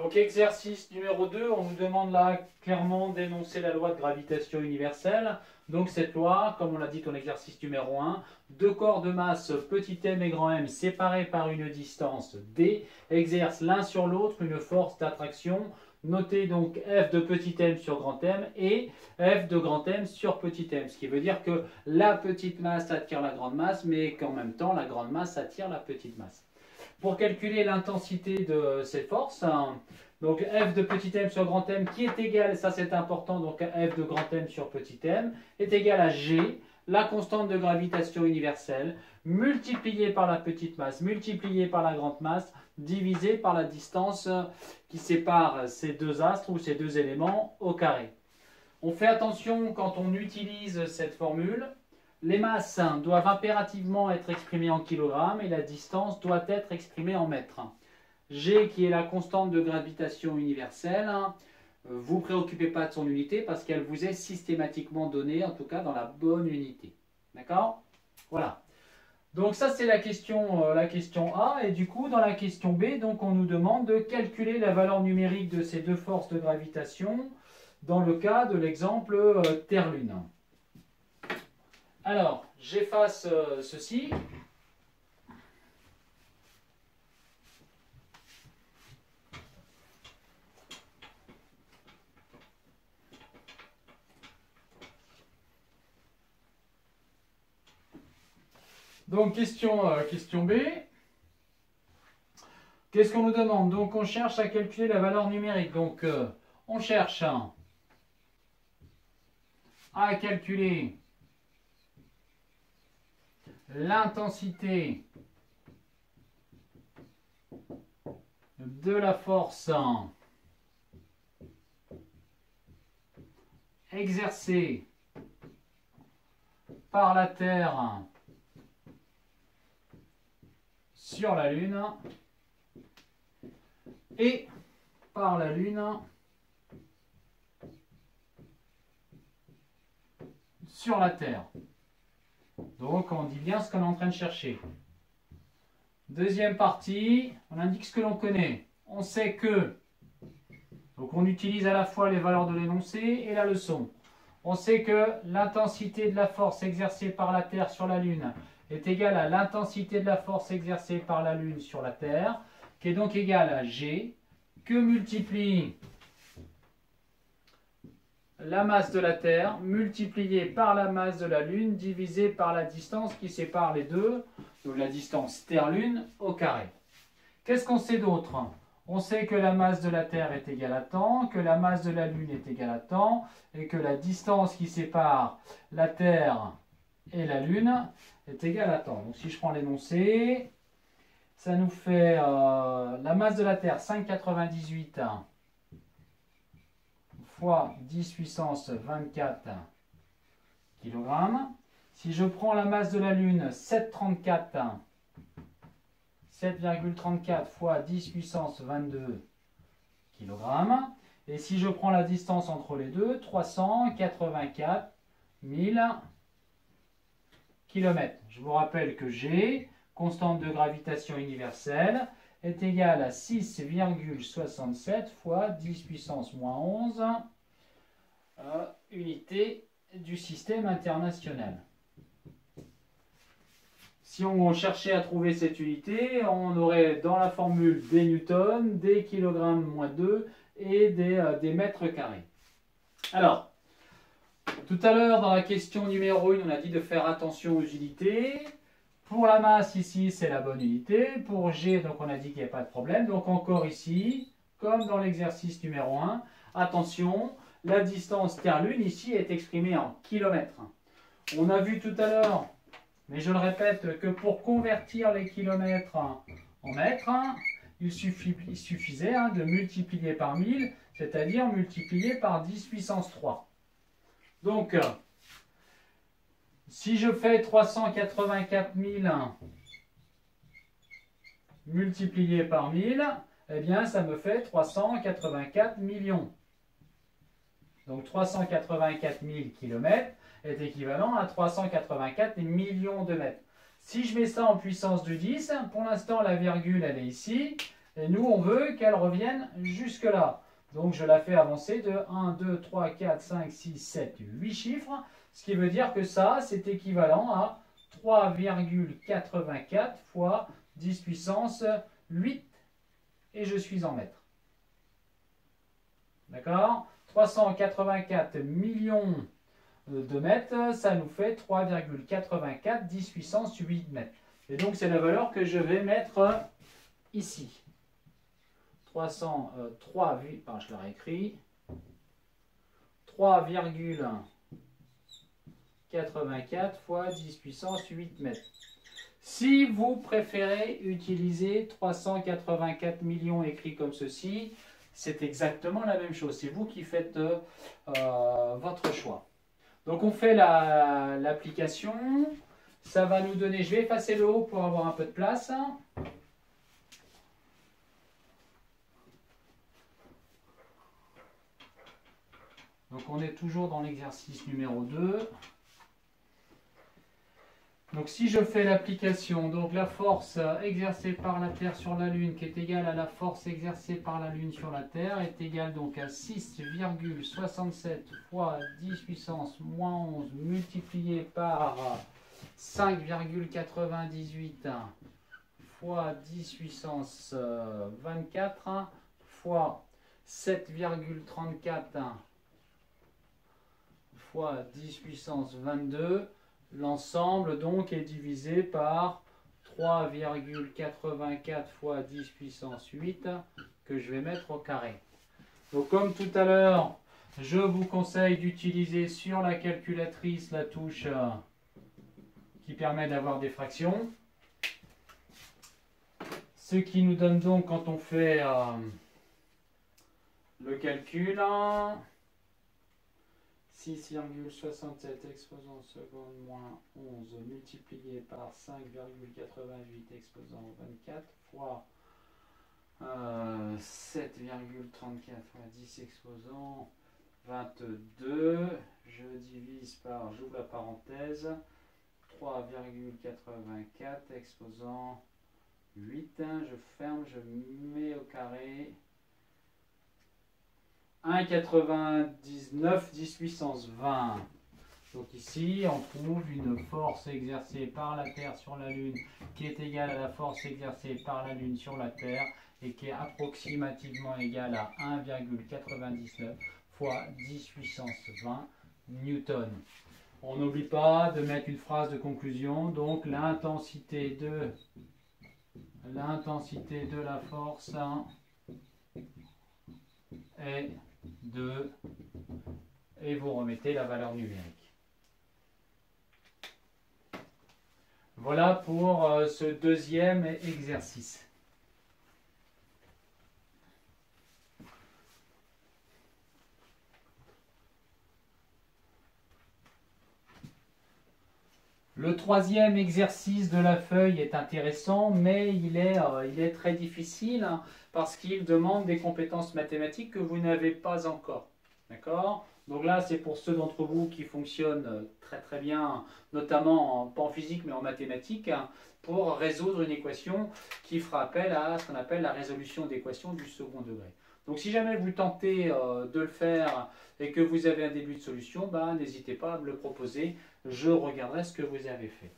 Donc exercice numéro 2, on nous demande là clairement d'énoncer la loi de gravitation universelle. Donc cette loi, comme on l'a dit dans l'exercice numéro 1, deux corps de masse petit m et grand M séparés par une distance d exercent l'un sur l'autre une force d'attraction. Notez donc F de petit m sur grand M et F de grand M sur petit m. Ce qui veut dire que la petite masse attire la grande masse, mais qu'en même temps la grande masse attire la petite masse. Pour calculer l'intensité de ces forces, donc F de petit m sur grand M qui est égal, ça c'est important, donc F de grand M sur petit m est égal à G, la constante de gravitation universelle, multipliée par la petite masse, multipliée par la grande masse, divisée par la distance qui sépare ces deux astres ou ces deux éléments au carré. On fait attention quand on utilise cette formule. Les masses doivent impérativement être exprimées en kilogrammes et la distance doit être exprimée en mètres. G, qui est la constante de gravitation universelle, vous ne vous préoccupez pas de son unité parce qu'elle vous est systématiquement donnée, en tout cas dans la bonne unité. D'accord? Voilà. Donc ça c'est la question A, et du coup dans la question B, donc on nous demande de calculer la valeur numérique de ces deux forces de gravitation dans le cas de l'exemple Terre-Lune. Alors, j'efface ceci. Donc, question B. Qu'est-ce qu'on nous demande? Donc, on cherche à calculer la valeur numérique. Donc, on cherche à calculer l'intensité de la force exercée par la Terre sur la Lune et par la Lune sur la Terre. Donc on dit bien ce qu'on est en train de chercher. Deuxième partie, on indique ce que l'on connaît. On sait que, donc on utilise à la fois les valeurs de l'énoncé et la leçon. On sait que l'intensité de la force exercée par la Terre sur la Lune est égale à l'intensité de la force exercée par la Lune sur la Terre, qui est donc égale à G, que multiplie la masse de la Terre multipliée par la masse de la Lune divisée par la distance qui sépare les deux, donc la distance Terre-Lune au carré. Qu'est-ce qu'on sait d'autre? On sait que la masse de la Terre est égale à temps, que la masse de la Lune est égale à temps, et que la distance qui sépare la Terre et la Lune est égale à temps. Donc si je prends l'énoncé, ça nous fait la masse de la Terre 5,98 fois 10 puissance 24 kg. Si je prends la masse de la Lune, 7,34 fois 10 puissance 22 kg. Et si je prends la distance entre les deux, 384 000 km. Je vous rappelle que G, constante de gravitation universelle, est égal à 6,67 fois 10 puissance moins 11 unités du système international. Si on cherchait à trouver cette unité, on aurait dans la formule des newtons, des kilogrammes moins 2 et des mètres carrés. Alors, tout à l'heure dans la question numéro 1, on a dit de faire attention aux unités. Pour la masse, ici, c'est la bonne unité. Pour G, donc on a dit qu'il n'y a pas de problème. Donc encore ici, comme dans l'exercice numéro 1, attention, la distance Terre-Lune, ici, est exprimée en kilomètres. On a vu tout à l'heure, mais je le répète, que pour convertir les kilomètres en mètres, il suffisait de multiplier par 1000, c'est-à-dire multiplier par 10 puissance 3. Donc, si je fais 384 000 multiplié par 1000, eh bien ça me fait 384 millions. Donc 384 000 km est équivalent à 384 millions de mètres. Si je mets ça en puissance de 10, pour l'instant la virgule elle est ici, Et nous, on veut qu'elle revienne jusque-là. Donc, je la fais avancer de 1, 2, 3, 4, 5, 6, 7, 8 chiffres. Ce qui veut dire que ça, c'est équivalent à 3,84 fois 10 puissance 8. Et je suis en mètres. D'accord? 384 millions de mètres, ça nous fait 3,84 10 puissance 8 mètres. Et donc, c'est la valeur que je vais mettre ici. 303, je l'aurais écrit, 3,84 fois 10 puissance 8 mètres. Si vous préférez utiliser 384 millions écrits comme ceci, c'est exactement la même chose. C'est vous qui faites votre choix. Donc on fait l'application. Ça va nous donner, je vais effacer le haut pour avoir un peu de place. Donc on est toujours dans l'exercice numéro 2. Donc si je fais l'application, donc la force exercée par la Terre sur la Lune qui est égale à la force exercée par la Lune sur la Terre est égale donc à 6,67 fois 10 puissance moins 11 multiplié par 5,98 fois 10 puissance 24 fois 7,34 fois 10 puissance 22. L'ensemble donc est divisé par 3,84 fois 10 puissance 8 que je vais mettre au carré. Donc comme tout à l'heure, je vous conseille d'utiliser sur la calculatrice la touche qui permet d'avoir des fractions. Ce qui nous donne donc quand on fait le calcul 6,67 exposant seconde moins 11 multiplié par 5,88 exposant 24 fois 7,34 fois 10 exposant 22. Je divise par, j'ouvre la parenthèse, 3,84 exposant 8. Je ferme, je mets au carré. 1,99 10 puissance 20. Donc ici, on trouve une force exercée par la Terre sur la Lune qui est égale à la force exercée par la Lune sur la Terre et qui est approximativement égale à 1,99 fois 10 puissance 20 newton. On n'oublie pas de mettre une phrase de conclusion. Donc l'intensité de la force est de, et vous remettez la valeur numérique. Voilà pour ce deuxième exercice. Le troisième exercice de la feuille est intéressant, mais il est très difficile parce qu'il demande des compétences mathématiques que vous n'avez pas encore. D'accord? Donc là, c'est pour ceux d'entre vous qui fonctionnent très très bien, notamment pas en physique mais en mathématiques, pour résoudre une équation qui fera appel à ce qu'on appelle la résolution d'équations du second degré. Donc si jamais vous tentez de le faire et que vous avez un début de solution, n'hésitez pas à me le proposer, je regarderai ce que vous avez fait.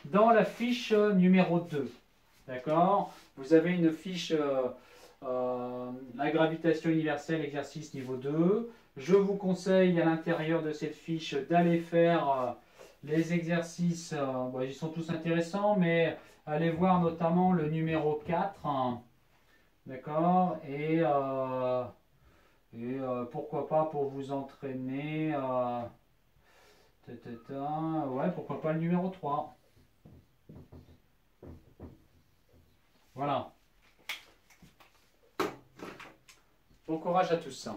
Dans la fiche numéro 2, d'accord, vous avez une fiche la gravitation universelle, exercice niveau 2. Je vous conseille à l'intérieur de cette fiche d'aller faire les exercices, ils sont tous intéressants, mais allez voir notamment le numéro 4, d'accord, et pourquoi pas pour vous entraîner, ouais, pourquoi pas le numéro 3. Voilà. Bon courage à tous.